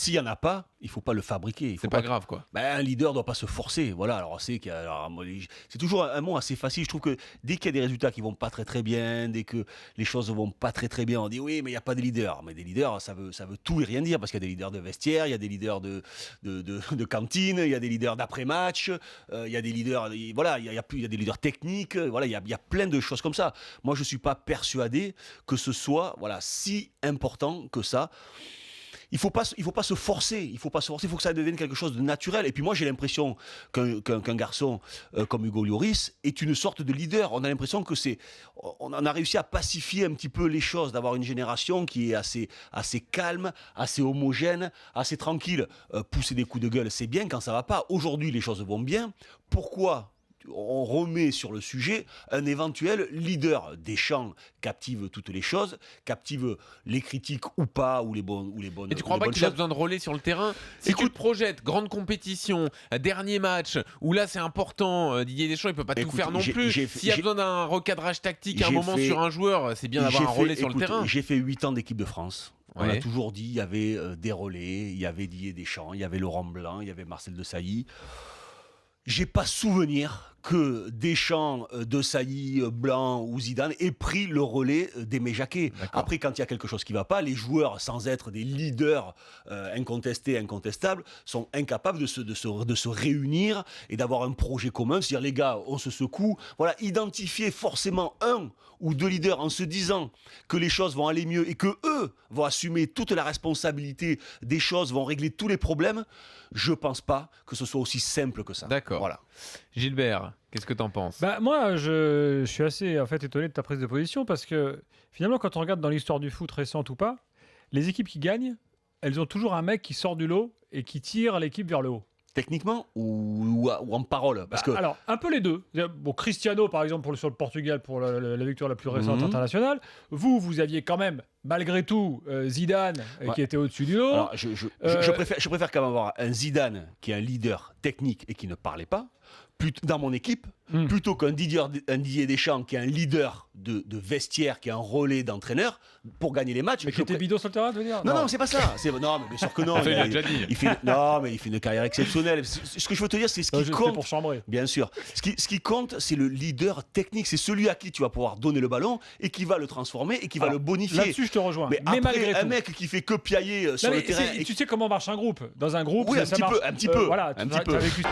s'il n'y en a pas, il ne faut pas le fabriquer. C'est pas grave, quoi. Un leader ne doit pas se forcer. Voilà. Alors, c'est toujours un mot assez facile. Je trouve que dès qu'il y a des résultats qui ne vont pas très très bien, dès que les choses ne vont pas très très bien, on dit oui, mais il n'y a pas de leader. Mais des leaders, ça veut tout et rien dire, parce qu'il y a des leaders de vestiaire, il y a des leaders de cantine, il y a des leaders d'après-match, il y a des leaders, voilà, il y a des leaders techniques, voilà, il y a plein de choses comme ça. Moi, je ne suis pas persuadé que ce soit si important que ça. Il faut pas se forcer. Il faut que ça devienne quelque chose de naturel. Et puis moi, j'ai l'impression qu'un garçon comme Hugo Lloris est une sorte de leader. On a l'impression on a réussi à pacifier un petit peu les choses, d'avoir une génération qui est assez calme, assez homogène, assez tranquille. Pousser des coups de gueule, c'est bien quand ça va pas. Aujourd'hui, les choses vont bien. Pourquoi on remet sur le sujet un éventuel leader? Deschamps captive toutes les choses, captive les critiques ou pas, ou les bonnes. Et tu crois pas qu'il a besoin de relais sur le terrain? Si tu te projettes, grande compétition, dernier match, où là c'est important, Didier Deschamps il peut pas tout faire non plus. S'il y a besoin d'un recadrage tactique à un moment sur un joueur, c'est bien d'avoir un relais sur le terrain. J'ai fait 8 ans d'équipe de France. On Ouais. a toujours dit il y avait des relais, il y avait Didier Deschamps, il y avait Laurent Blanc, il y avait Marcel Desailly. J'ai pas souvenir que Deschamps, Desailly, Blanc ou Zidane aient pris le relais d'Aimé Jacquet. D'accord. Après, quand il y a quelque chose qui ne va pas, les joueurs, sans être des leaders incontestables, sont incapables de se réunir et d'avoir un projet commun. C'est-à-dire, les gars, on se secoue. Voilà, identifier forcément un ou deux leaders en se disant que les choses vont aller mieux et que eux vont assumer toute la responsabilité des choses, vont régler tous les problèmes. Je ne pense pas que ce soit aussi simple que ça. D'accord. Voilà. Gilbert, qu'est-ce que t'en penses? Moi, je suis assez étonné de ta prise de position parce que finalement, quand on regarde dans l'histoire du foot récente ou pas, les équipes qui gagnent, elles ont toujours un mec qui sort du lot et qui tire l'équipe vers le haut. Techniquement ou en parole? Parce que... Alors, un peu les deux. Bon, Cristiano, par exemple, sur le Portugal, pour la victoire la plus récente internationale. Vous aviez quand même, malgré tout, Zidane, qui était au-dessus du lot. Alors, je préfère quand même avoir un Zidane qui est un leader technique et qui ne parlait pas, dans mon équipe, plutôt qu'un Didier Deschamps qui est un leader de vestiaire, qui est un relais d'entraîneur pour gagner les matchs. Mais qui était bidon sur le terrain, tu veux dire? Non, c'est pas ça. Non, mais bien sûr que non. Il a déjà dit. Mais il fait une carrière exceptionnelle. Ce que je veux te dire, c'est ce qui compte. Pour chambrer. Bien sûr. Ce qui compte, c'est le leader technique. C'est celui à qui tu vas pouvoir donner le ballon et qui va le transformer et qui va le bonifier. Là-dessus, je te rejoins. Mais après, malgré tout, un mec qui fait que piailler sur le terrain. Tu sais comment marche un groupe? Dans un groupe, oui, ça marche. un petit peu. Voilà, Un petit peu. T'as vécu...